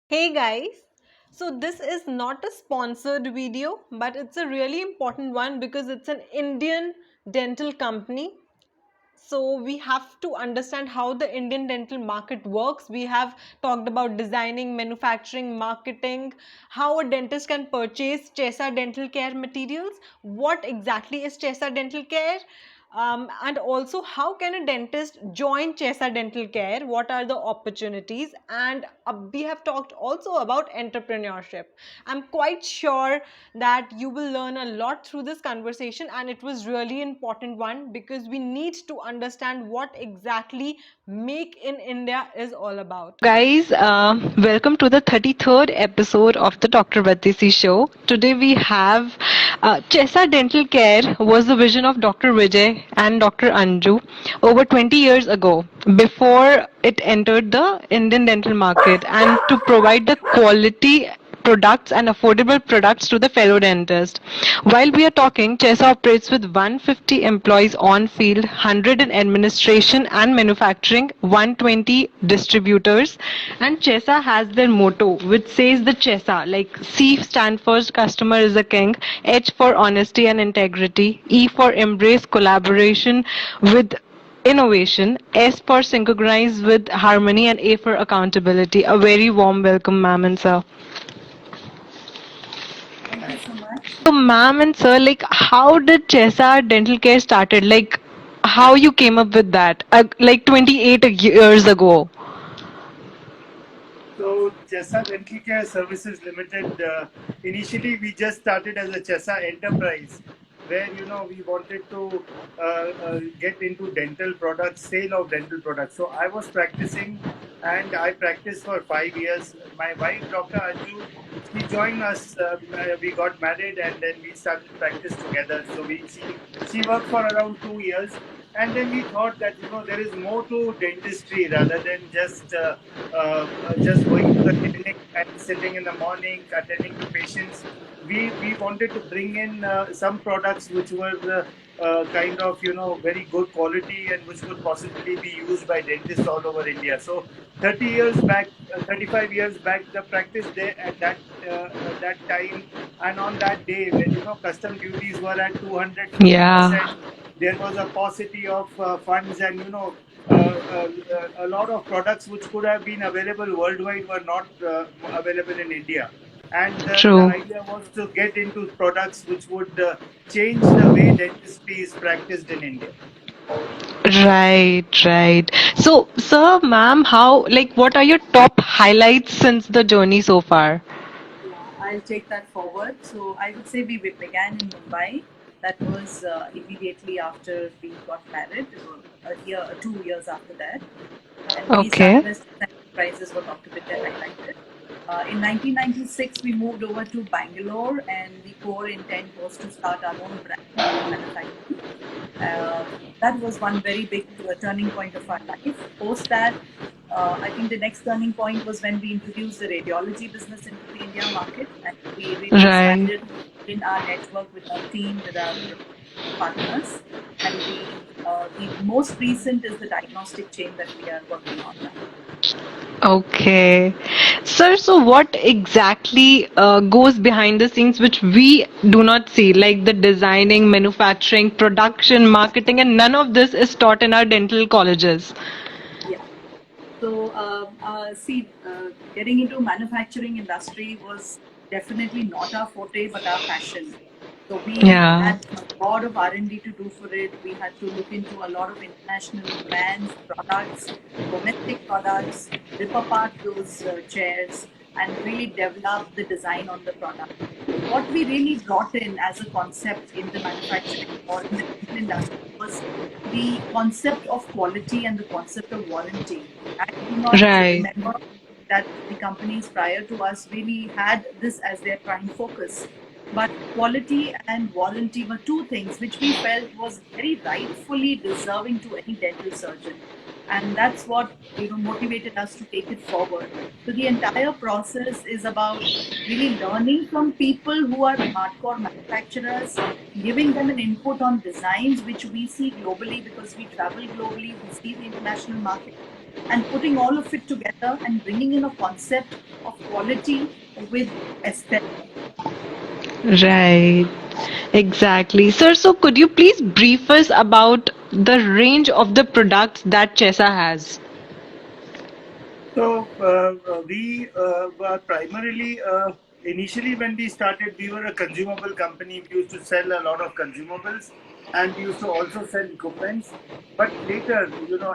Hey guys, so this is not a sponsored video, but it's a really important one because it's an Indian dental company. So we have to understand how the Indian dental market works. We have talked about designing, manufacturing, marketing, how a dentist can purchase Chesa Dental Care materials, what exactly is Chesa Dental Care, and also how can a dentist join Chesa Dental Care, what are the opportunities, and we have talked also about entrepreneurship. I'm quite sure that you will learn a lot through this conversation, and it was really important one because we need to understand what exactly make in India is all about. Guys, welcome to the 33rd episode of the Dr. Battisi show. Today we have Chesa Dental Care was the vision of Dr. Vijay and Dr. Anju over 20 years ago before it entered the Indian dental market and to provide the quality products and affordable products to the fellow dentist. While we are talking, Chesa operates with 150 employees on field, 100 in administration and manufacturing, 120 distributors, and Chesa has their motto, which says the Chesa, like C stand for customer is a king, H for honesty and integrity, E for embrace collaboration with innovation, S for synchronize with harmony, and A for accountability. A very warm welcome, ma'am and sir. Thank you so much. So, ma'am and sir, like, how did Chesa Dental Care started? Like, how you came up with that? Like 28 years ago. So, Chesa Dental Care Services Limited, initially we just started as a Chesa enterprise where, we wanted to get into dental products, sale of dental products. So, I was practicing and I practiced for 5 years. My wife, Dr. Anju, she joined us. We got married and then we started practice together. So, she worked for around 2 years. And then we thought that there is more to dentistry rather than just going to the clinic and sitting in the morning attending to patients. We wanted to bring in some products which were kind of very good quality and which could possibly be used by dentists all over India. So 30 years back, 35 years back, the practice there at that time and on that day when custom duties were at Yeah. 250%, there was a paucity of funds and a lot of products which could have been available worldwide were not available in India. And the True. idea was to get into products which would change the way dentistry is practiced in India. Right, right. So, sir, ma'am, what are your top highlights since the journey so far? Yeah, I'll take that forward. So I would say we began in Mumbai. That was immediately after we got married, a year, 2 years after that. And we Okay. started as enterprises, what Dr. Vijay highlighted. In 1996, we moved over to Bangalore, and the core intent was to start our own brand in manufacturing. That was one very big turning point of our life. Post that, I think the next turning point was when we introduced the radiology business into the India market, and we really Right. expanded in our network with our team, with our partners. And the most recent is the diagnostic chain that we are working on now. Okay. Sir, so what exactly goes behind the scenes which we do not see, like the designing, manufacturing, production, marketing, and none of this is taught in our dental colleges? Yeah. So, getting into manufacturing industry was definitely not our forte, but our passion. So we Yeah. had a lot of R&D to do for it. We had to look into a lot of international brands, products, domestic products, rip apart those chairs, and really develop the design on the product. What we really brought in as a concept in the manufacturing or in the dental industry was the concept of quality and the concept of warranty. I do not Right. remember that the companies prior to us really had this as their prime focus. But quality and warranty were two things which we felt was very rightfully deserving to any dental surgeon. And that's what motivated us to take it forward. So the entire process is about really learning from people who are hardcore manufacturers, giving them an input on designs which we see globally because we travel globally, we see the international market, and putting all of it together and bringing in a concept of quality with aesthetic. Right. Exactly. Sir, so could you please brief us about the range of the products that Chesa has? So we were primarily initially when we started, we were a consumable company. We used to sell a lot of consumables, and we used to also sell equipments. But later,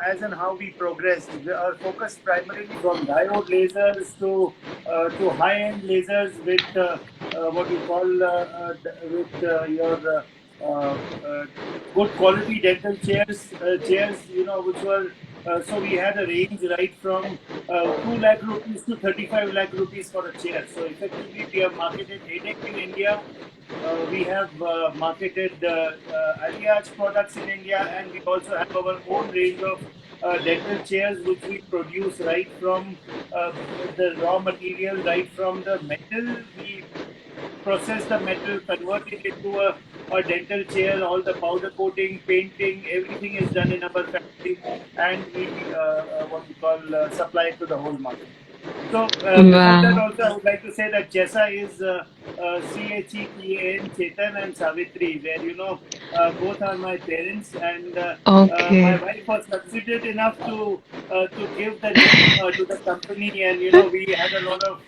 as and how we progressed, our focus primarily from diode lasers to high-end lasers with what you call with your good quality dental chairs, which were so we had a range right from 2 lakh rupees to 35 lakh rupees for a chair. So effectively, we have marketed headache in India. We have marketed Alliage products in India, and we also have our own range of dental chairs, which we produce right from the raw material, right from the metal. We process the metal, convert it into a dental chair. All the powder coating, painting, everything is done in our factory, and we what we call supply it to the whole market. So before that, Wow. also I would like to say that Chesa is Chetan, Chetan and Savitri, where both are my parents, and my Okay. wife was considerate enough to give the name to the company, and we had a lot of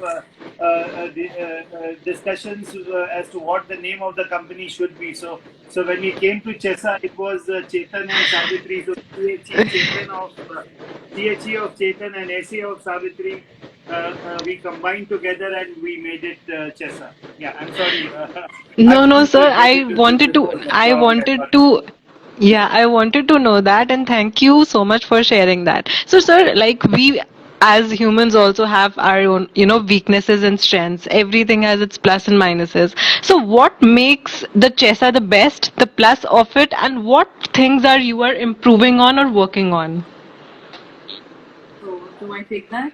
discussions as to what the name of the company should be. So when we came to Chesa, it was Chetan and Savitri. So CHE of Chetan and SA of Savitri. We combined together and we made it Chesa. Yeah, I'm sorry. I No, no, couldn't sir. get into details of that. Sorry about it. Yeah, I wanted to know that, and thank you so much for sharing that. So, sir, like we as humans also have our own, weaknesses and strengths. Everything has its plus and minuses. So, what makes the Chesa the best, the plus of it, and what things are you are improving on or working on? So, do I take that?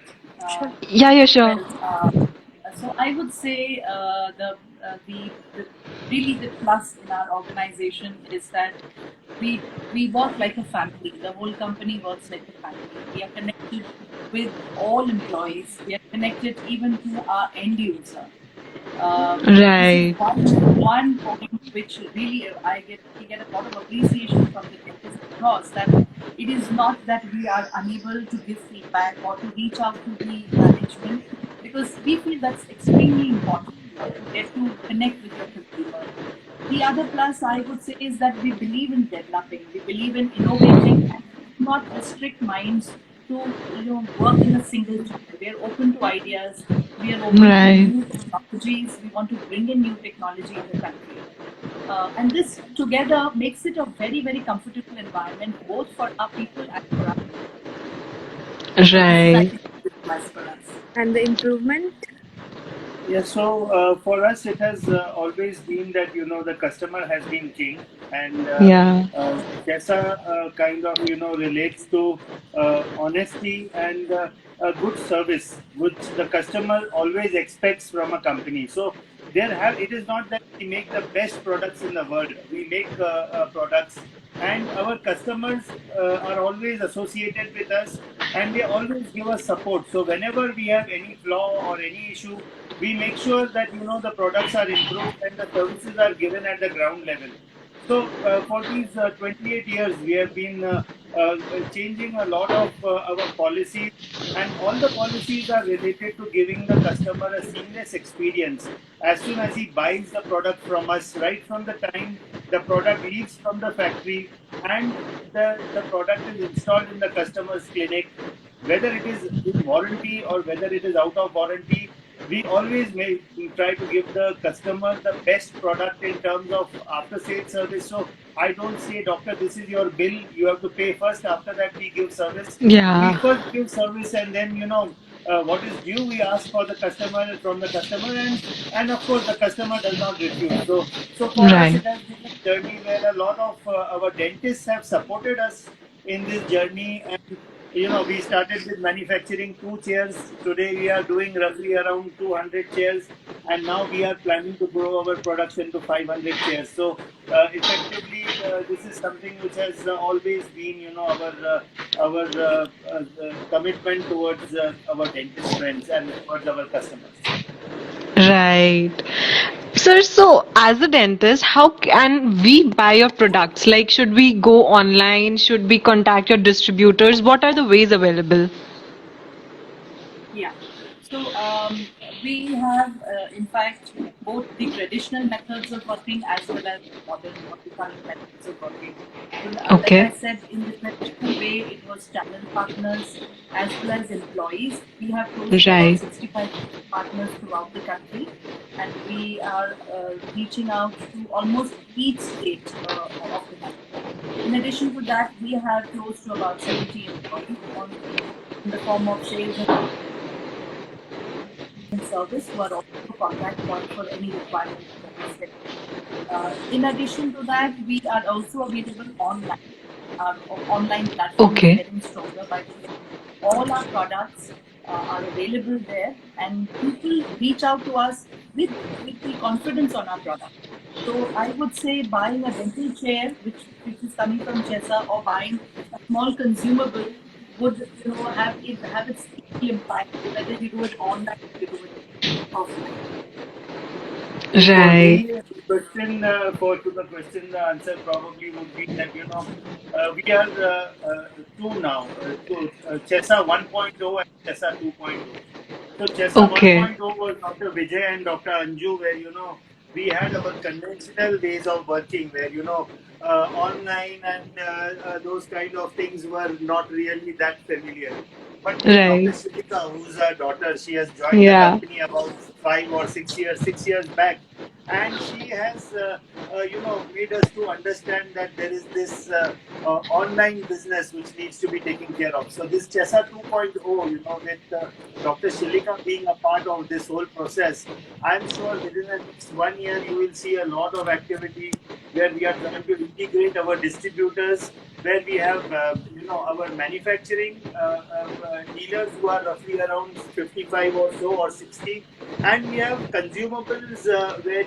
Yeah, yeah, sure. Well, so I would say the really the plus in our organization is that we work like a family. The whole company works like a family. We are connected with all employees. We are connected even to our end user. This is Right. one point which really we get a lot of appreciation from the dentist because that it is not that we are unable to give feedback or to reach out to the management because we feel that's extremely important to get to connect with your consumer. The other plus I would say is that we believe in developing, we believe in innovating and not restrict minds to work in a single channel. We are open to ideas, we are open to Right. new technologies, we want to bring in new technology in the country. And this together makes it a very, very comfortable environment both for our people and for our. So this is I Right. think a big plus for us. And the improvement. Yeah, so for us, it has always been that the customer has been king, and Yeah. Chesa kind of relates to honesty and a good service, which the customer always expects from a company. So it is not that we make the best products in the world. We make products, and our customers are always associated with us, and they always give us support. So whenever we have any flaw or any issue, we make sure that the products are improved and the services are given at the ground level. So for these 28 years, we have been changing a lot of our policies, and all the policies are related to giving the customer a seamless experience as soon as he buys the product from us, right from the time the product leaves from the factory and the product is installed in the customer's clinic, whether it is in warranty or whether it is out of warranty. We always try to give the customer the best product in terms of after sales service. So I don't say, doctor, this is your bill, you have to pay first, after that we give service. We Yeah. first give service, and then what is due we ask for the customer from the customer, and of course the customer does not refuse. So for us Right. it has been a journey where a lot of our dentists have supported us in this journey, and we started with manufacturing 2 chairs. Today we are doing roughly around 200 chairs, and now we are planning to grow our production to 500 chairs. So effectively, this is something which has always been, our commitment towards our dentist friends and towards our customers. Right. Sir, so as a dentist, how can we buy your products? Like, should we go online? Should we contact your distributors? What are the ways available? Yeah. So we have, in fact, both the traditional methods of working as well as modern, what we call methods of working. So, like I Okay. said, in the traditional way, it was channel partners as well as employees. We have close to about Right. 65 partners throughout the country, and we are reaching out to almost each state of the country. In addition to that, we have close to about 70 employees on in the form of sales and service who are also contact point for any requirement that is there. In addition to that, we are also available online. Our online platform is Okay. getting stronger by the day. All our products are available there, and people reach out to us with the confidence on our product. So I would say buying a dental chair, which is coming from Chesa, or buying a small consumable would have its equal impact whether you do it online or you do it offline. For Right. me, the question to the question, the answer probably would be that we are two now, Chesa 1.0 and Chesa 2.0. So Chesa Okay. 1.0 was Dr. Vijay and Dr. Anju, where we had our conventional ways of working, where online and those kind of things were not really that familiar. But with Dr. Right. Shilika, who's our daughter, she has joined the Yeah. company about 5 or 6 years, 6 years back, and she has made us to understand that there is this online business which needs to be taken care of. So this Chesa 2.0, with Dr. Shilika being a part of this whole process, I'm sure within the next 1 year you will see a lot of activity where we are trying to integrate our distributors, where we have our manufacturing dealers who are roughly around 55 or so or 60, and we have consumables where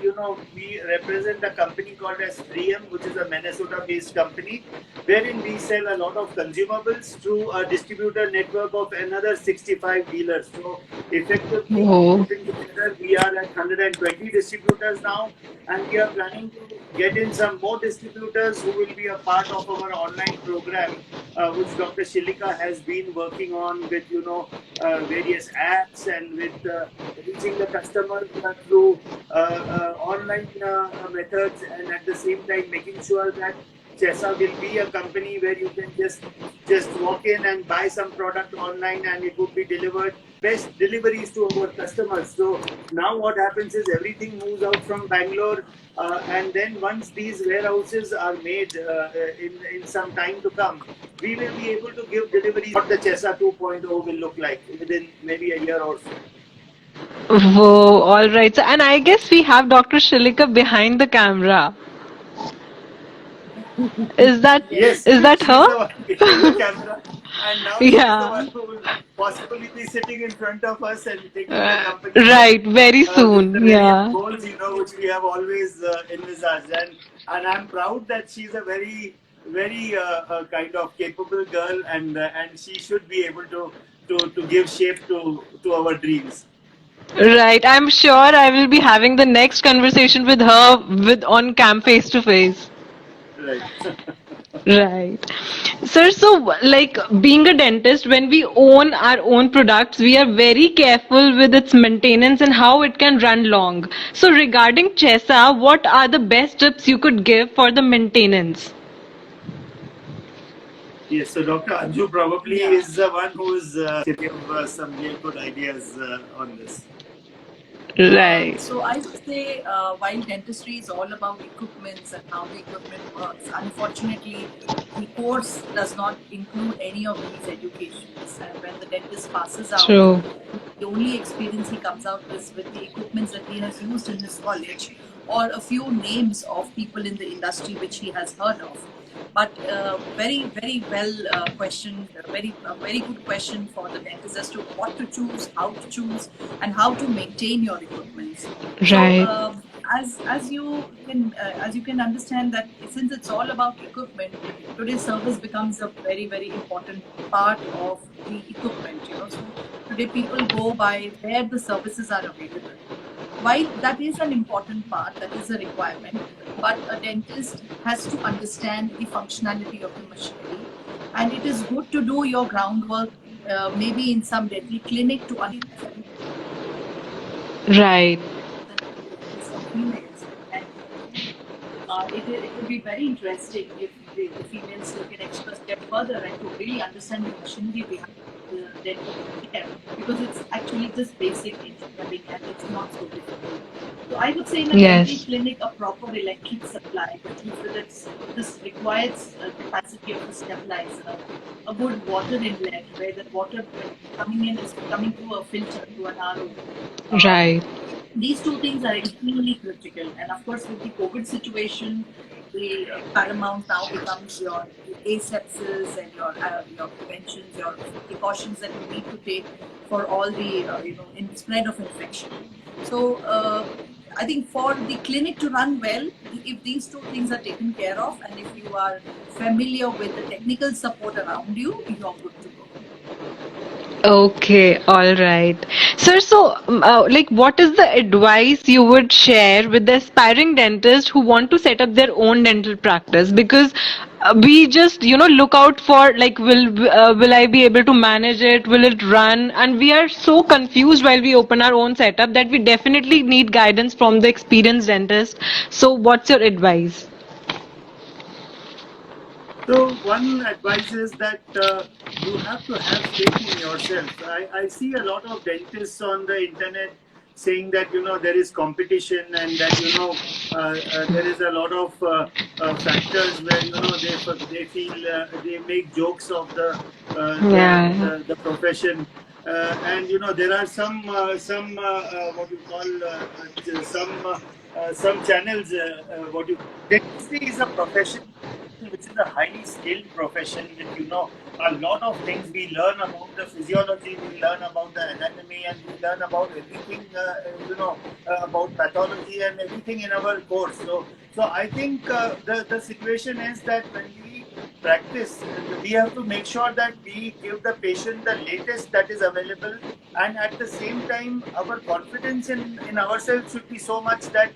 we represent a company called as 3M, which is a Minnesota based company, wherein we sell a lot of consumables through a distributor network of another 65 dealers. So effectively, all Oh. putting together, we are at 120 distributors now, and we are planning to get in some more distributors who will be a part of our online program, which Dr. Shilika has been working on with various apps and with reaching the customers through online methods, and at the same time making sure that Chesa will be a company where you can just walk in and buy some product online and it would be delivered. Best deliveries to our customers. So now what happens is everything moves out from Bangalore, and then once these warehouses are made in some time to come, we will be able to give deliveries. What the Chesa 2.0 will look like within maybe a year or so. Whoa. All right. So, and I guess we have Dr. Shilika behind the camera. Is that Yes, Yes. is that she's her? the one behind the camera, and now she's the Yeah. one who will possibly be sitting in front of us and taking the company ahead Right. Very with the soon. various Yeah. goals, which we have always envisaged. And I'm proud that she's a very, very kind of capable girl, and she should be able to give shape to our dreams. Right. I'm sure I will be having the next conversation with her with on cam face to face. Right. Right. Sir, so like being a dentist, when we own our own products, we are very careful with its maintenance and how it can run long. So regarding Chesa, what are the best tips you could give for the maintenance? Yes, so Dr. Anju probably Yeah. is the one who's give some real good ideas on this. Right. So I would say while dentistry is all about equipments and how the equipment works, unfortunately, the course does not include any of these educations. And when the dentist passes out, True. the only experience he comes out with the equipments that he has used in his college, or a few names of people in the industry which he has heard of. But very, very well questioned, very good question for the dentist as to what to choose, how to choose, and how to maintain your equipments. So Right. as you can understand that since it's all about equipment, today's service becomes a very very important part of the equipment. So today people go by where the services are available. While that is an important part, that is a requirement, but a dentist has to understand the functionality of the machinery, and it is good to do your groundwork, maybe in some dental clinic to understand Right. males or females. And it would be very interesting if the females took an extra step further and to really understand the machinery behind the dental care, because it's actually just basic engineering and it's not so difficult. So I would say in a dental Yes. clinic, a proper electric supply, which means that this requires a capacity of a stabilizer, a good water inlet where the water when coming in is coming through a filter to an RO. Uh, Right. these two things are extremely critical. And of course, with the COVID situation, the paramount now becomes your asepsis and your preventions, your precautions that you need to take for all the in spread of infection. So I think for the clinic to run well, if these two things are taken care of, and if you are familiar with the technical support around you, you're good to go. Okay, all right. Sir, so like what is the advice you would share with the aspiring dentist who want to set up their own dental practice? Because we just, look out for like will I be able to manage it? Will it run? And we are so confused while we open our own setup that we definitely need guidance from the experienced dentist. So what's your advice? So one advice is that you have to have faith in yourself. I see a lot of dentists on the internet saying that there is competition and that there is a lot of factors where they feel they make jokes of Yeah. the profession. And there are some what you call some channels what you dentistry is a profession which is a highly skilled profession with a lot of things. We learn about the physiology, we learn about the anatomy, and we learn about everything about pathology and everything in our course. So I think the situation is that when we practice, we have to make sure that we give the patient the latest that is available, and at the same time our confidence in ourselves should be so much that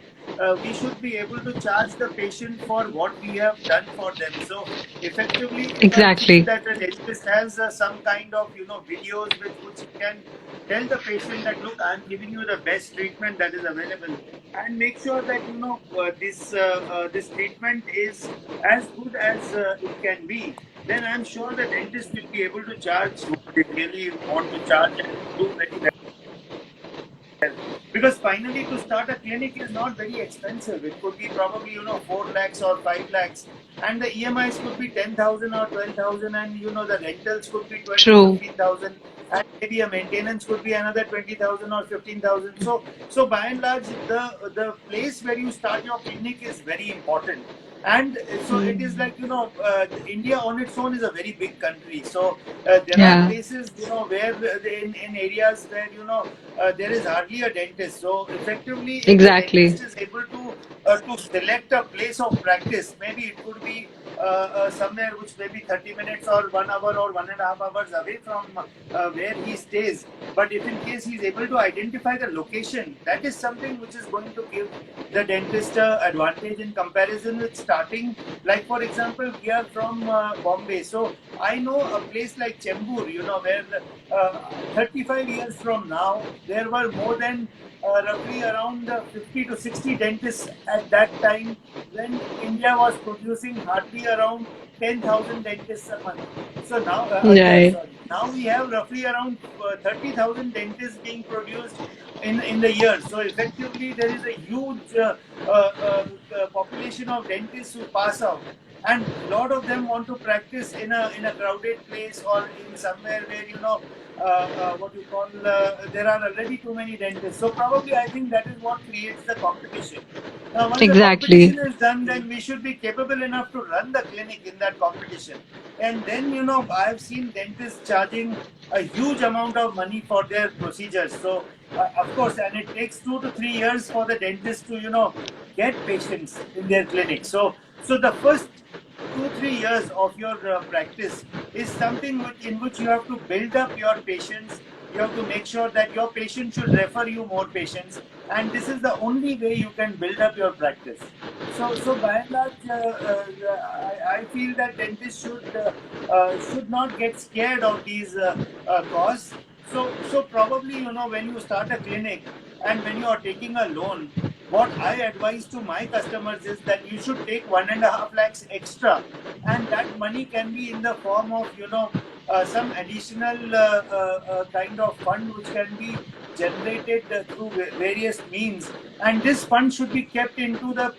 we should be able to charge the patient for what we have done for them. So effectively, if I feel Exactly. that a dentist has some kind of videos with which he can tell the patient that look, I'm giving you the best treatment that is available, and make sure that this treatment is as good as it can be, then I'm sure the dentist will be able to charge what they really want to charge and do very well. Because finally, to start a clinic is not very expensive. It could be probably 4 lakhs or 5 lakhs, and the EMIs could be 10,000 or 12,000, and the rentals could be 12 to True. 15,000, and maybe a maintenance could be another 20,000 or 15,000. So by and large, the place where you start your clinic is very important. And so it is like India on its own is a very big country. So there are Yeah. places where in areas where there is hardly a dentist. So effectively, if the Exactly. dentist is able to select a place of practice, maybe it could be somewhere which may be 30 minutes or 1 hour or 1.5 hours away from where he stays. But if in case he is able to identify the location, that is something which is going to give the dentist advantage in comparison with starting. Like for example, we are from Bombay, so I know a place like Chembur, where 35 years from now there were more than roughly around 50 to 60 dentists at that time, when India was producing hardly around 10,000 dentists a month. So now, a year, Right. sorry. Now we have roughly around 30,000 dentists being produced in the year. So effectively, there is a huge population of dentists who pass out. and a lot of them want to practice in a crowded place or in somewhere where what you call there are already too many dentists. So probably I think that is what creates the competition. Now, once the Exactly. competition is done, then we should be capable enough to run the clinic in that competition. And then, I've seen dentists charging a huge amount of money for their procedures. So, of course, and it takes 2 to 3 years for the dentist to, get patients in their clinic. So the first 2 3 years of your practice is something in which you have to build up your patients. You have to make sure that your patient should refer you more patients, and this is the only way you can build up your practice. So by and large, I feel that dentists should not get scared of these costs. So probably, when you start a clinic and when you are taking a loan, what I advise to my customers is that you should take 1.5 lakhs extra, and that money can be in the form of some additional kind of fund which can be generated through various means, and this fund should be kept into the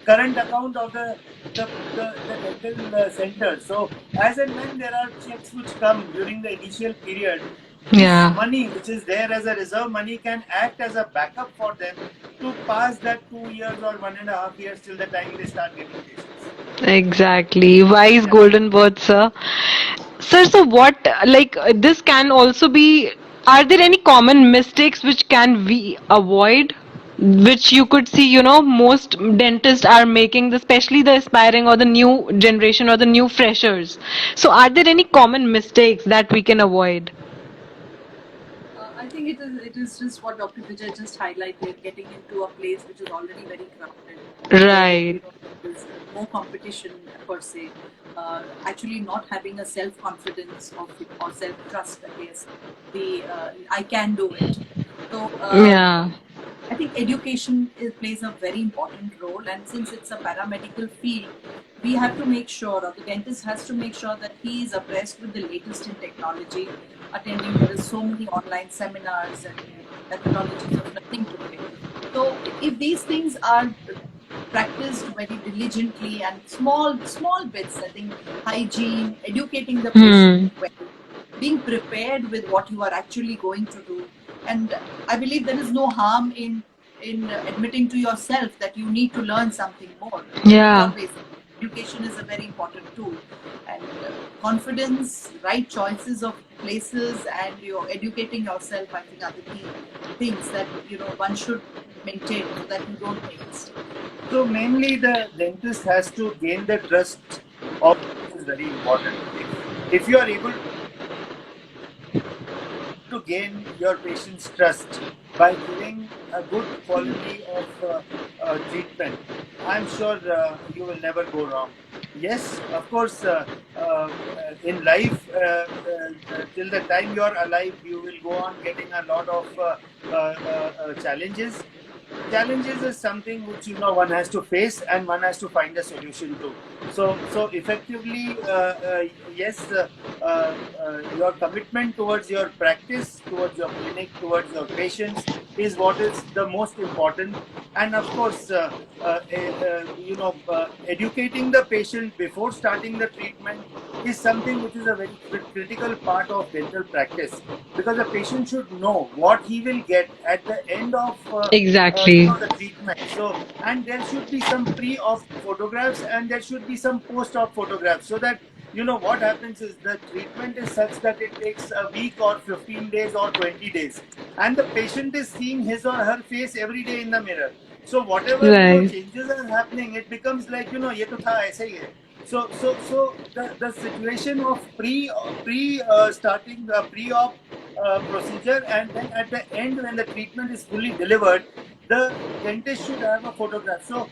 current account of the dental center. So as and when there are checks which come during the initial period, this Yeah. money which is there as a reserve money can act as a backup for them to pass that 2 years or 1.5 years till the time they start getting patients. Exactly. Wise Yeah. golden words, sir. Sir, so this can also be, are there any common mistakes which can we avoid? Which you could see, most dentists are making, especially the aspiring or the new generation or the new freshers. So, are there any common mistakes that we can avoid? I think it is just what Dr. Vijay just highlighted, getting into a place which is already very crowded, where Right. there is more competition per se. Actually, not having a self confidence or self trust, I guess. I can do it. So Yeah. I think education plays a very important role, and since it's a paramedical field, we have to make sure, or the dentist has to make sure that he is abreast with the latest in technology. Attending, there is so many online seminars and methodologies of learning today. So, if these things are practiced very diligently and small bits, I think hygiene, educating the patient Hmm. well, being prepared with what you are actually going to do, and I believe there is no harm in admitting to yourself that you need to learn something more. Yeah. Always, education is a very important tool, and confidence, right choices of places, and you're educating yourself, I think, are the key things that one should maintain so that you don't make mistakes. So mainly the dentist has to gain the trust of, which is very important. If you are able to gain your patient's trust by giving a good quality of treatment, I'm sure you will never go wrong. Yes, of course, in life, till the time you are alive, you will go on getting a lot of challenges. Challenges is something which one has to face and one has to find a solution to. So effectively, yes, your commitment towards your practice, towards your clinic, towards your patients is what is the most important. And of course, educating the patient before starting the treatment is something which is a very critical part of dental practice, because the patient should know what he will get at the end of Exactly. the treatment. So, and there should be some pre-op photographs and there should be some post-op photographs, so that what happens is the treatment is such that it takes a week or 15 days or 20 days, and the patient is seeing his or her face every day in the mirror. So whatever Right. changes are happening, it becomes like ye to tha aise hi hai. So the situation of starting the pre-op procedure, and then at the end when the treatment is fully delivered, the dentist should have a photograph. So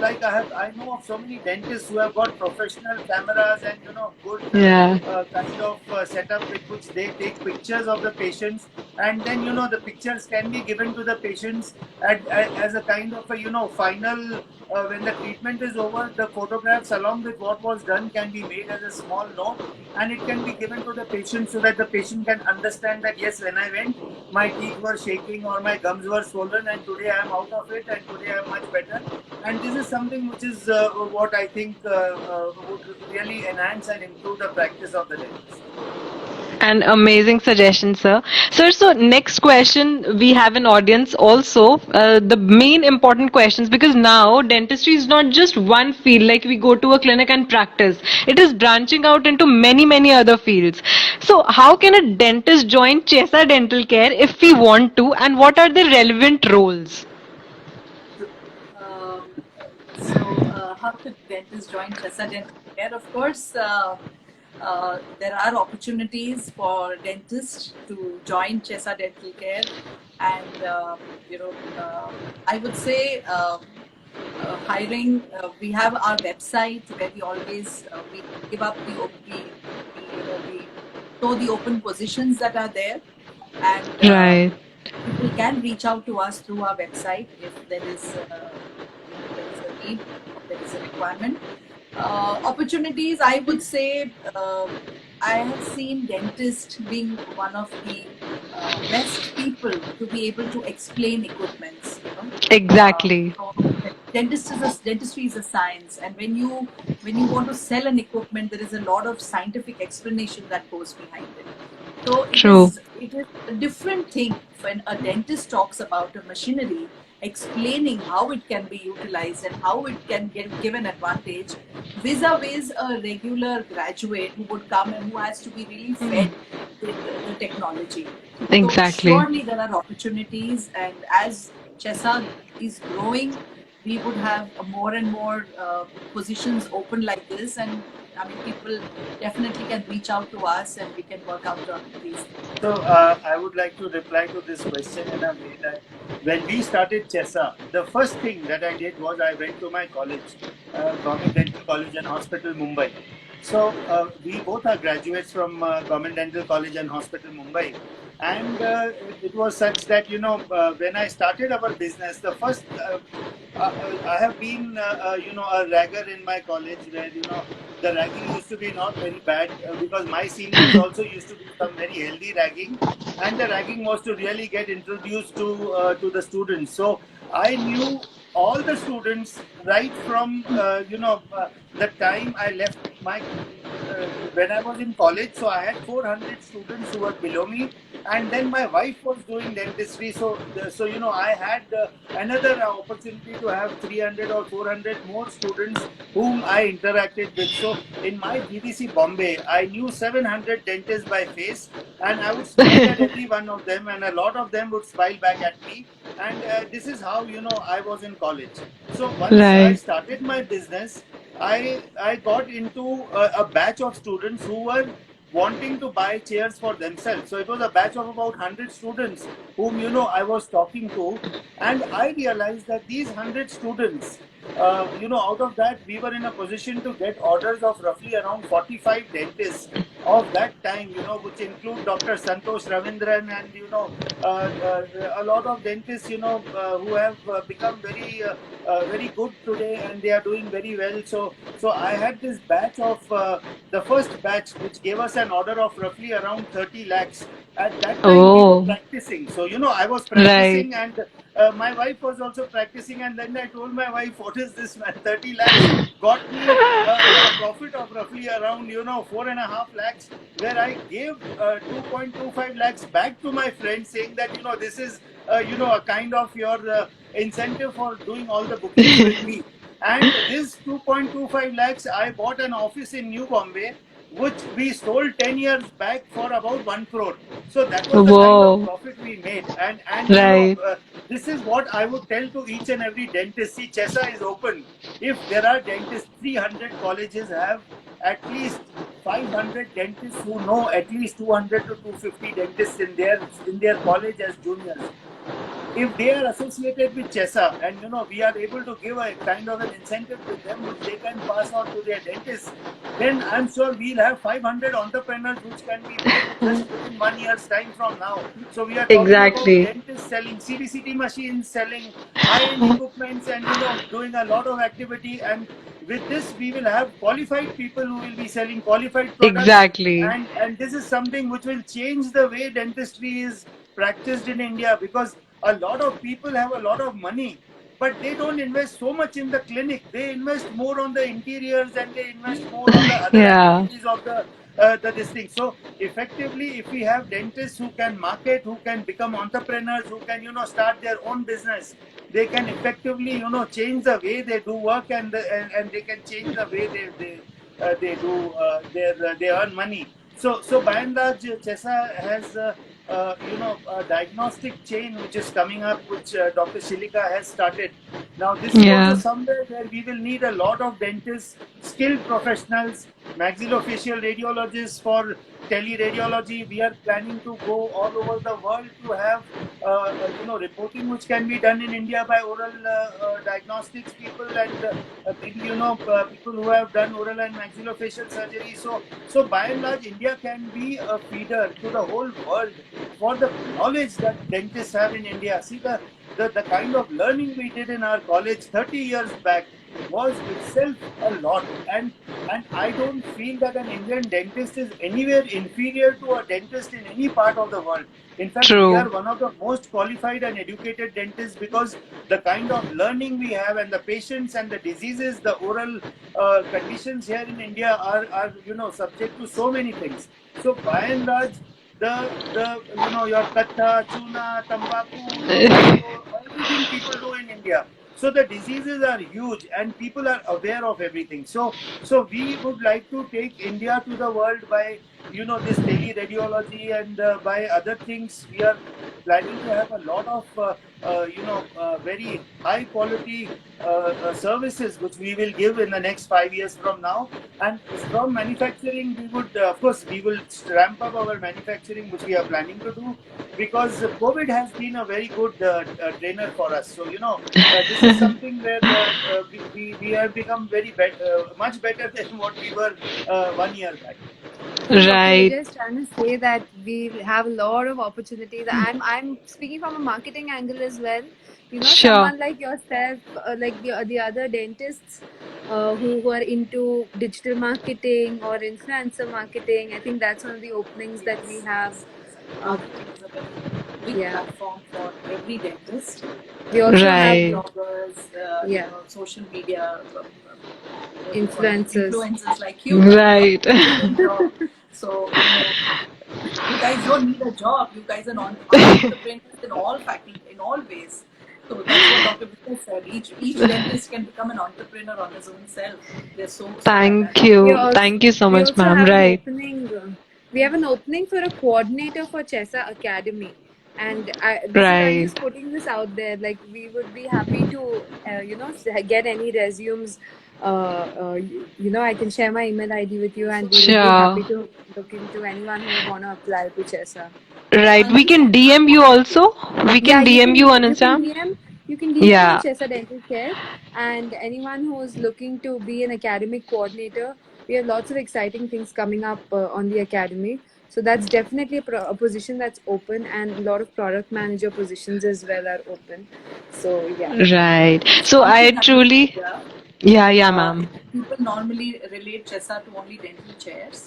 like I know of so many dentists who have got professional cameras and good Yeah. kind of setup with which they take pictures of the patients, and then the pictures can be given to the patients as a kind of a final, when the treatment is over, the photographs along with what was done can be made as a small note, and it can be given to the patient so that the patient can understand that yes, when I went, my teeth were shaking or my gums were swollen, and today I am out of it, and today I am much better. and this is something which is what I think would really enhance and improve the practice of the dentist. An amazing suggestion, sir. Sir, so next question we have an audience also. The main important questions, because now dentistry is not just one field like we go to a clinic and practice. It is branching out into many, many other fields. So, how can a dentist join Chesa Dental Care if we want to, and what are the relevant roles? Um, how could dentists join Chesa Dental Care? Of course, there are opportunities for dentists to join Chesa Dental Care, and I would say hiring. We have our website where we always we give up the we show the open positions that are there, and Right. people can reach out to us through our website if there is a need or there is a requirement. Opportunities, I would say, I have seen dentist being one of the best people to be able to explain equipments. Exactly. So dentistry is a science, and when you want to sell an equipment, there is a lot of scientific explanation that goes behind it. So True. it is a different thing when a dentist talks about a machinery, explaining how it can be utilized and how it can give an advantage, vis-a-vis a regular graduate who would come and who has to be really fed with the technology. So Exactly. surely there are opportunities, and as Chesa is growing, we would have more and more positions open like this, and I mean, people definitely can reach out to us, and we can work out on these things. So I would like to reply to this question in a way that when we started Chesa, the first thing that I did was I went to my college, Government Dental College and Hospital, Mumbai. So we both are graduates from Government Dental College and Hospital, Mumbai. And it was such that, when I started our business, the first, I have been, a ragger in my college where, the ragging used to be not very bad because my seniors also used to do some very healthy ragging, and the ragging was to really get introduced to the students. So I knew all the students right from the time I left my when I was in college. So I had 400 students who were below me, and then my wife was doing dentistry. So I had another opportunity to have 300 or 400 more students whom I interacted with. So in my GDC Bombay, I knew 700 dentists by face, and I would smile at every one of them, and a lot of them would smile back at me. And this is how I was in college. So once I Right. started my business, I got into a batch of students who were wanting to buy chairs for themselves. So it was a batch of about 100 students whom I was talking to, and I realized that these 100 students, out of that we were in a position to get orders of roughly around 45 dentists of that time, which include Dr. Santosh Ravindran, and a lot of dentists, who have become very good today, and they are doing very well. So I had this batch of the first batch, which gave us an order of roughly around 30 lakhs. At that time, we were Oh, practicing. So, I was right. practicing, and my wife was also practicing. And then I told my wife, what is this, man? 30 lakhs got me a profit of roughly around, 4.5 lakhs, where I gave 2.25 lakhs back to my friend, saying that, this is, a kind of your incentive for doing all the bookings with me. And this 2.25 lakhs, I bought an office in New Bombay, which we sold 10 years back for about 1 crore. So that was the kind of Whoa. profit we made. And Right. this is what I would tell to each and every dentist. See, Chesa is open. If there are dentists, 300 colleges have at least 500 dentists who know at least 200 to 250 dentists in their college as juniors. If they are associated with Chesa, and we are able to give a kind of an incentive to them which they can pass on to their dentists, then I'm sure we'll have 500 entrepreneurs which can be made just within 1 year's time from now. So we are talking about Exactly. dentists selling CBCT machines, selling high-end equipments, and doing a lot of activity. And with this, we will have qualified people who will be selling qualified products, Exactly. and this is something which will change the way dentistry is practiced in India, because a lot of people have a lot of money, but they don't invest so much in the clinic. They invest more on the interiors, and they invest more on the other Yeah. activities of the this thing. So effectively, if we have dentists who can market, who can become entrepreneurs, who can start their own business, they can effectively change the way they do work, and they can change the way they do they earn money. So by and large, Chesa has a diagnostic chain which is coming up, which Dr. Shilika has started. Now this is also Yeah. somewhere where we will need a lot of dentists, skilled professionals, maxillofacial radiologists for teleradiology. We are planning to go all over the world to have reporting which can be done in India by oral diagnostics people, and maybe people who have done oral and maxillofacial surgery. So by and large, India can be a feeder to the whole world for the knowledge that dentists have in India. See, the kind of learning we did in our college 30 years back was itself a lot, and I don't feel that an Indian dentist is anywhere inferior to a dentist in any part of the world. In fact, we True. are one of the most qualified and educated dentists, because the kind of learning we have, and the patients and the diseases, the oral conditions here in India are subject to so many things. So by and large, the your katta, chuna, tambaku, tobacco, everything people do in India. So the diseases are huge, and people are aware of everything. So we would like to take India to the world by this teleradiology, and by other things. We are planning to have a lot of very high quality services which we will give in the next 5 years from now. And from manufacturing, we would of course we will ramp up our manufacturing, which we are planning to do, because COVID has been a very good trainer for us. So this is something where we have become much better than what we were 1 year back. So Dr. Right. Vijay is trying to say that we have a lot of opportunities. I'm speaking from a marketing angle as well. Sure. Someone like yourself, like the other dentists who are into digital marketing or influencer marketing. I think that's one of the openings that we have. Marketing is a very big Yeah. platform for every dentist. We also have Right. Bloggers, social media influencers. influencers like you. Right. Job. So you guys don't need a job. You guys are entrepreneurs in all in all ways. So that's what Dr. Vijay said. Each dentist can become an entrepreneur on his own self. They're so Thank dynamic. you. Thank you so We much, also ma'am. have an Right. opening. We have an opening for a coordinator for Chesa Academy, and I'm Right. just putting this out there. Like, we would be happy to, get any resumes. I can share my email ID with you, and we would be Sure. happy to look into anyone who would want to apply to Chesa. Right. We can Anju, DM you also. We can DM you on You can Instagram. DM. You can DM me Yeah. on Chesa Dental Care, and anyone who is looking to be an academic coordinator. We have lots of exciting things coming up on the academy. So that's definitely a position that's open, and a lot of product manager positions as well are open. So yeah. Right. it's So one I thing I would truly. Yeah, ma'am. people normally relate Chesa to only dental chairs,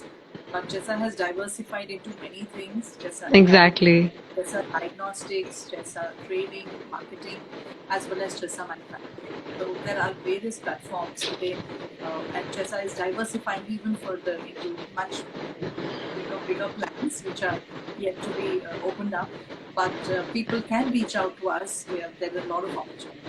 but Chesa has diversified into many things. Chesa Exactly. Chesa diagnostics, Chesa trading, marketing, as well as Chesa manufacturing. So there are various platforms today, and Chesa is diversifying even further into much bigger plans which are yet to be opened up. But people can reach out to us. There are a lot of opportunities.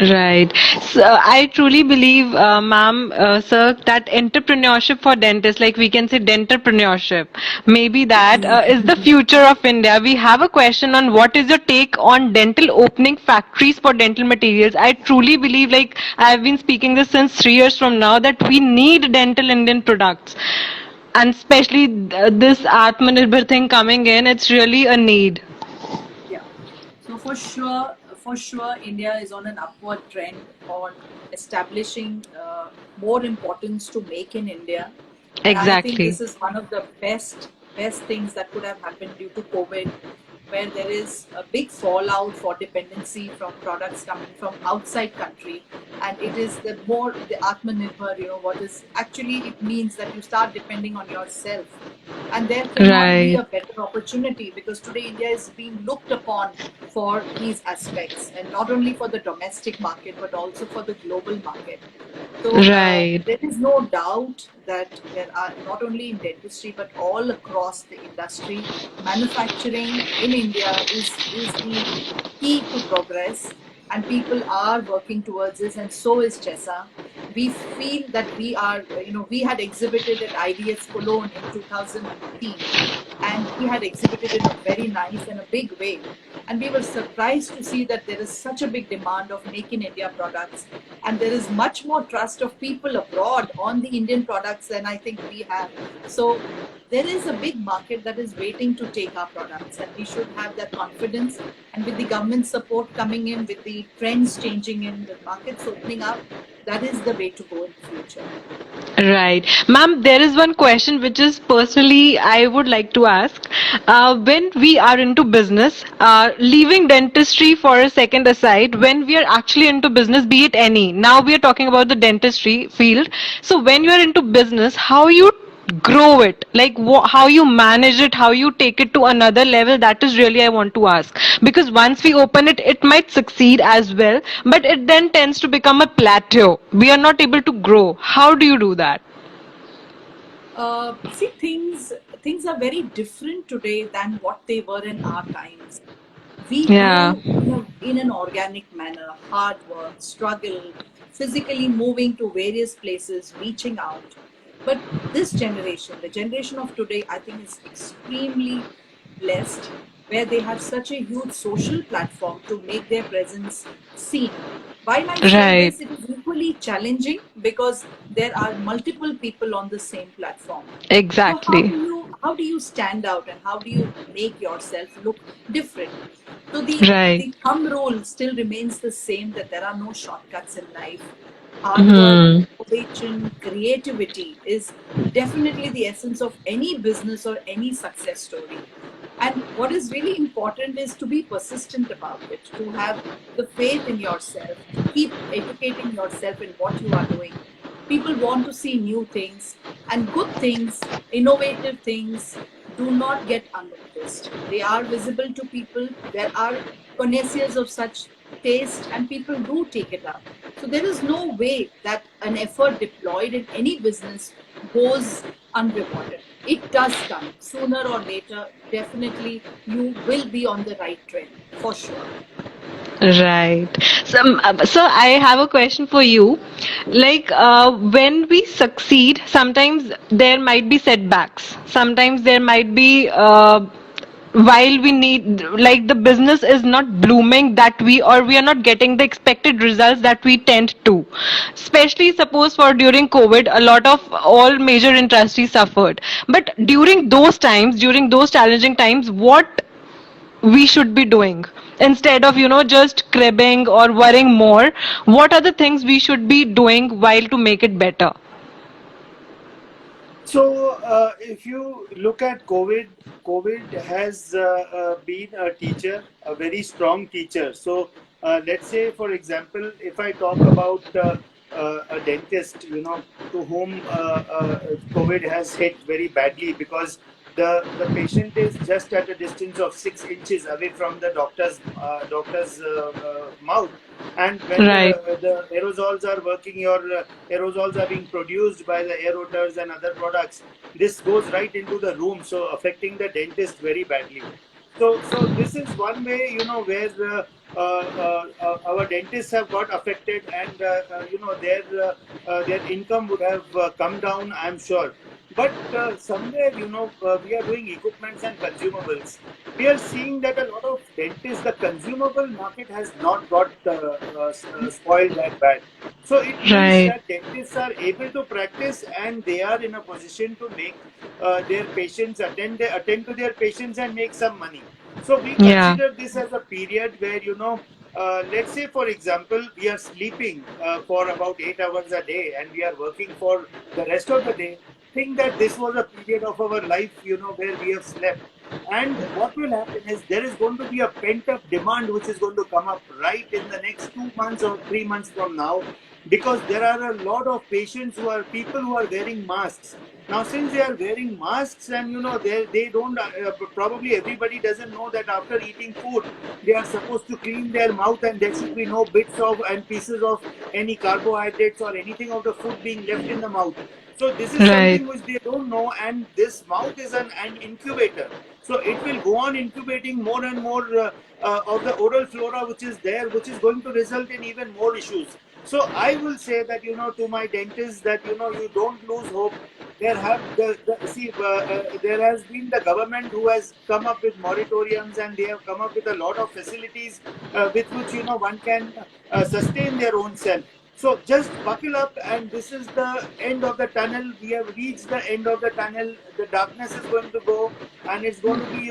Right. So I truly believe, ma'am, sir, that entrepreneurship for dentists, like we can say dentalpreneurship, maybe that is the future of India. We have a question on what is your take on dental opening factories for dental materials. I truly believe, like I've been speaking this since 3 years from now, that we need dental Indian products. And especially this Atmanirbhar thing coming in, it's really a need. Yeah. So for sure, India is on an upward trend on establishing more importance to make in India. And I think Exactly. this is one of the best things that could have happened due to COVID, where there is a big fallout for dependency from products coming from outside country, and it is the more the Atmanirbhar, what is actually it means that you start depending on yourself, and there cannot be Right. a better opportunity because today India is being looked upon for these aspects, and not only for the domestic market but also for the global market. So Right. there is no doubt that there are not only in dentistry but all across the industry, manufacturing in India is the key to progress, and people are working towards this, and so is Chesa. We feel that we are, we had exhibited at IDS Cologne in 2019, and we had exhibited in a very nice and a big way. And we were surprised to see that there is such a big demand of Make in India products, and there is much more trust of people abroad on the Indian products than I think we have. So there is a big market that is waiting to take our products, and we should have that confidence. And with the government support coming in, with the trends changing in, the markets opening up, that is the way to go in the future. Right. Ma'am, there is one question which is personally I would like to ask. When we are into business, leaving dentistry for a second aside, when we are actually into business, be it any, now we are talking about the dentistry field. So when you are into business, how you grow it, like how you manage it, how you take it to another level, that is really I want to ask, because once we open it, it might succeed as well, but it then tends to become a plateau, we are not able to grow. How do you do that? See, things are very different today than what they were in our times. We Yeah. grew in an organic manner, hard work, struggle, physically moving to various places, reaching out. But this generation, the generation of today, I think is extremely blessed, where they have such a huge social platform to make their presence seen. While I said Right. this, it is equally challenging because there are multiple people on the same platform. So Exactly. how do you stand out, and how do you make yourself look different? So Right. the thumb rule still remains the same, that there are no shortcuts in life. Hard work, Hmm. innovation, creativity is definitely the essence of any business or any success story. And what is really important is to be persistent about it, to have the faith in yourself, to keep educating yourself in what you are doing. People want to see new things, and good things, innovative things do not get unnoticed. They are visible to people. There are connoisseurs of such taste, and people do take it up. So there is no way that an effort deployed in any business goes unrewarded. It does come sooner or later. Definitely, you will be on the right trend for sure. Right. So I have a question for you. Like, when we succeed, sometimes there might be setbacks. Sometimes there might be, while we need, like, the business is not blooming that we, or we are not getting the expected results that we tend to. Especially suppose for during COVID, a lot of all major industries suffered. But during those times, during those challenging times, what we should be doing, instead of just cribbing or worrying more, what are the things we should be doing while to make it better? So, if you look at COVID, COVID has been a teacher, a very strong teacher. So, let's say, for example, if I talk about a dentist, to whom COVID has hit very badly because the patient is just at a distance of 6 inches away from the doctor's mouth, and when Right. the aerosols are working, your aerosols are being produced by the aeroters and other products. This goes right into the room, so affecting the dentist very badly. So this is one way, where our dentists have got affected, and their income would have come down, I'm sure. But somewhere, we are doing equipments and consumables. We are seeing that a lot of dentists, the consumable market has not got spoiled that bad. So it means Right. that dentists are able to practice, and they are in a position to make their patients attend to their patients and make some money. So we Yeah. consider this as a period where, let's say, for example, we are sleeping for about 8 hours a day, and we are working for the rest of the day. Think that this was a period of our life, where we have slept. And what will happen is there is going to be a pent up demand which is going to come up right in the next 2 months or 3 months from now, because there are a lot of patients who are people who are wearing masks. Now, since they are wearing masks, and they don't probably everybody doesn't know that after eating food they are supposed to clean their mouth, and there should be no bits of and pieces of any carbohydrates or anything of the food being left in the mouth. So this is Right. something which they don't know, and this mouth is an incubator. So it will go on incubating more and more of the oral flora which is there, which is going to result in even more issues. So I will say that, to my dentist, that, you don't lose hope. There has been the government who has come up with moratoriums, and they have come up with a lot of facilities with which, one can sustain their own self. So just buckle up, and this is the end of the tunnel. We have reached the end of the tunnel. The darkness is going to go, and it's going to be,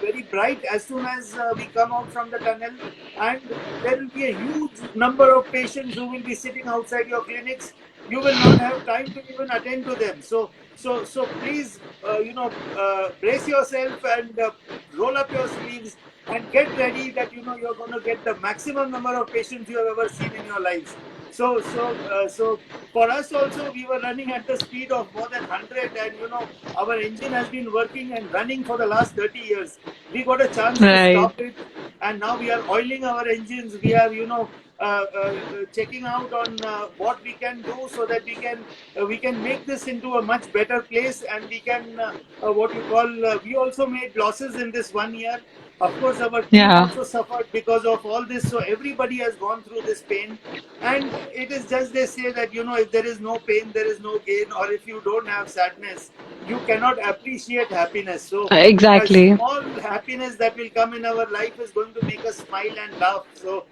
very bright as soon as we come out from the tunnel. And there will be a huge number of patients who will be sitting outside your clinics. You will not have time to even attend to them. So please, brace yourself, and roll up your sleeves and get ready, that, you're going to get the maximum number of patients you have ever seen in your lives. So for us also, we were running at the speed of more than 100, and, our engine has been working and running for the last 30 years. We got a chance to Right. stop it, and now we are oiling our engines. We are, checking out on what we can do, so that we can make this into a much better place, and we can, what you call, we also made losses in this 1 year. Of course, our team Yeah. also suffered because of all this. So everybody has gone through this pain. And it is just, they say that, if there is no pain, there is no gain, or if you don't have sadness, you cannot appreciate happiness. So a Exactly. small happiness that will come in our life is going to make us smile and laugh. So,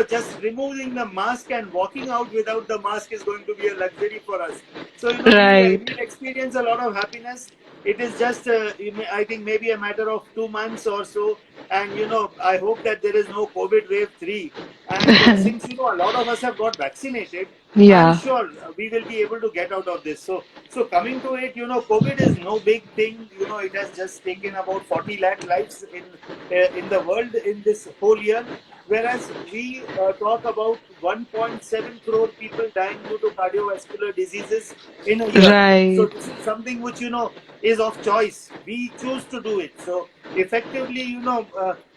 just removing the mask and walking out without the mask is going to be a luxury for us. So, Right. we'll experience a lot of happiness. It is just, I think, maybe a matter of 2 months or so. And, I hope that there is no COVID wave 3. And since, a lot of us have got vaccinated, I'm Yeah. sure we will be able to get out of this. So coming to it, COVID is no big thing. It has just taken about 40 lakh lives in the world in this whole year. Whereas we talk about 1.7 crore people dying due to cardiovascular diseases in a year. So Right. this is something which, is of choice. We choose to do it. So effectively,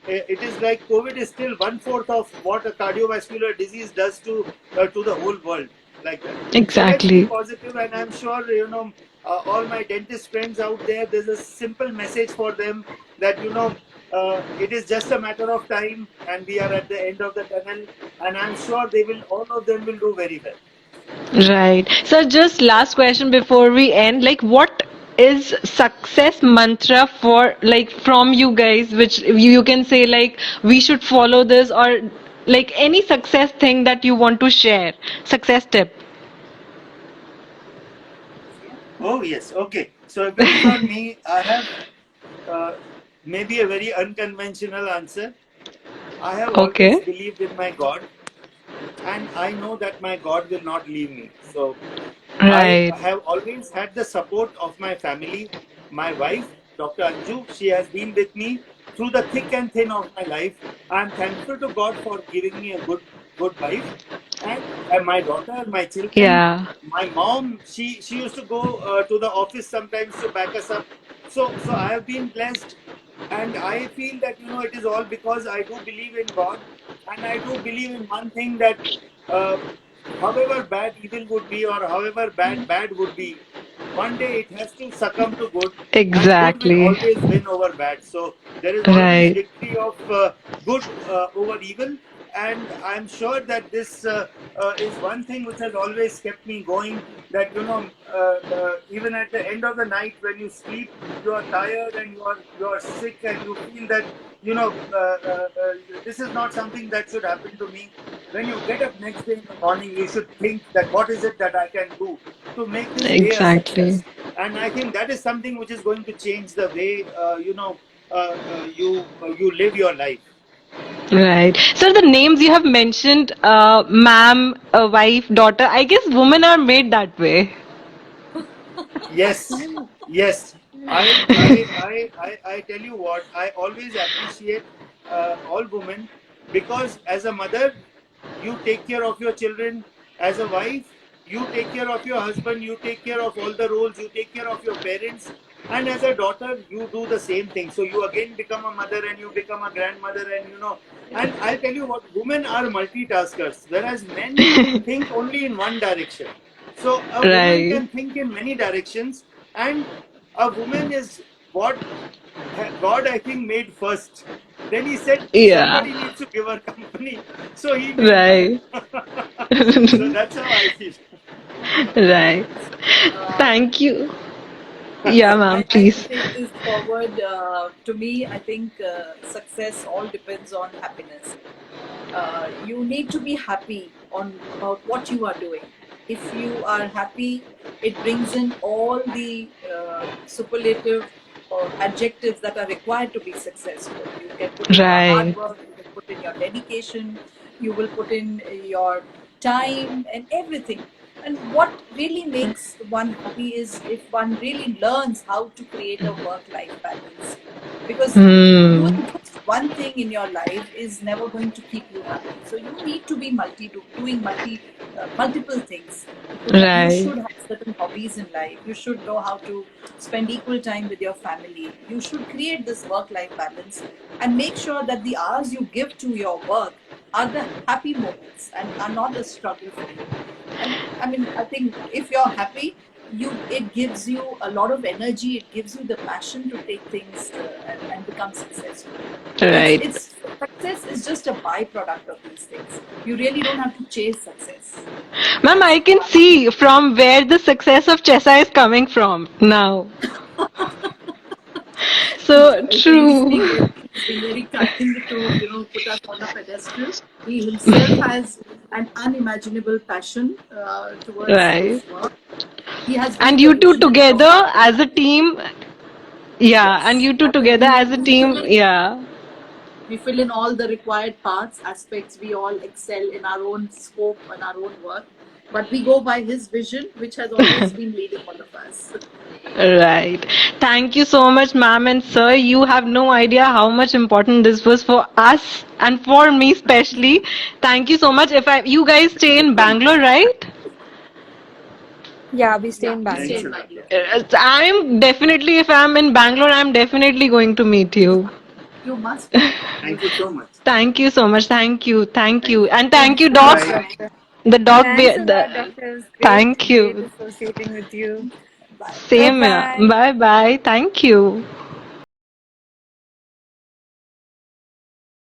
it is like COVID is still one fourth of what a cardiovascular disease does to the whole world, like that. So let's be Exactly. positive, and I'm sure, all my dentist friends out there. There's a simple message for them, that, it is just a matter of time, and we are at the end of the tunnel, and I'm sure all of them will do very well. Right. So just last question before we end, like what is success mantra for like from you guys, which you can say like we should follow this, or like any success thing that you want to share, success tip. Oh yes, okay. So if it is on me, I have uh, maybe a very unconventional answer. I have always Okay. believed in my God, and I know that my God will not leave me. So I Right. have always had the support of my family. My wife, Dr. Anju, she has been with me through the thick and thin of my life. I'm thankful to God for giving me a good wife, and my daughter, my children, Yeah. my mom. She used to go to the office sometimes to back us up. So I have been blessed, and I feel that, it is all because I do believe in God, and I do believe in one thing, that. Uh, However bad evil would be, or however bad would be, one day it has to succumb to good, and good will Exactly. always win over bad. So there is always Right. victory of good over evil, and I'm sure that this is one thing which has always kept me going. That, even at the end of the night when you sleep, you are tired, and you are sick, and you feel that, this is not something that should happen to me. When you get up next day in the morning, you should think that what is it that I can do to make this day a Exactly. success. And I think that is something which is going to change the way, you live your life. Right. So the names you have mentioned, ma'am, wife, daughter, I guess women are made that way. Yes, yes. I tell you what, I always appreciate all women, because as a mother, you take care of your children. As a wife, you take care of your husband, you take care of all the roles, you take care of your parents. And as a daughter, you do the same thing. So you again become a mother and you become a grandmother, and and I'll tell you what, women are multitaskers, whereas men think only in one direction. So a woman Right. can think in many directions, and a woman is what God, I think, made first. Then he said Yeah. somebody needs to give her company, so he made her. Right. So that's how I feel. Right. Uh, Thank you. Yeah, ma'am, I please. take this forward. To me, I think success all depends on happiness. You need to be happy on about what you are doing. If you are happy, it brings in all the superlative or adjectives that are required to be successful. You can put in your hard Right. work, you can put in your dedication, you will put in your time and everything. And what really makes one happy is if one really learns how to create a work life balance. Because Hmm. doing just one thing in your life is never going to keep you happy. So you need to be doing multiple things. You Right. should have certain hobbies in life. You should know how to spend equal time with your family. You should create this work life balance and make sure that the hours you give to your work are the happy moments and are not a struggle for you. And I mean, I think if you're happy, it gives you a lot of energy. It gives you the passion to take things and become successful. Right. It's Success is just a byproduct of these things. You really don't have to chase success. Ma'am, That's I can one. see from where the success of Chesa is coming from now. He's So being true. very kind to put us on a pedestal. He himself has an unimaginable passion towards Right. his work. He has And been the you two visionary of together starting as a that. team, yeah, and Yes, you two I mean together as a team, yeah. we fill in all the required parts, aspects. We all excel in our own scope and our own work, but we go by his vision, which has always been leading all of us. Right. Thank you so much, ma'am and sir. You have no idea how much important this was for us and for me especially. Thank you so much. If you guys stay Thank you in so much. Bangalore, right? Yeah, we stay Yeah, in we stay in Bangalore. Thanks a lot. Bangalore. I'm definitely, if I'm in Bangalore, I'm definitely going to meet you. You must come. You Thank you so must. much. Thank you so much. Thank you. Thank Thank you. you. And Thank thank you you, so Thanks, Doc. much. Doctor. The Doc. Thanks a lot, Doctor. It was Thank great you. associating with you. Bye. Bye Same here. bye. Bye bye. Thank you.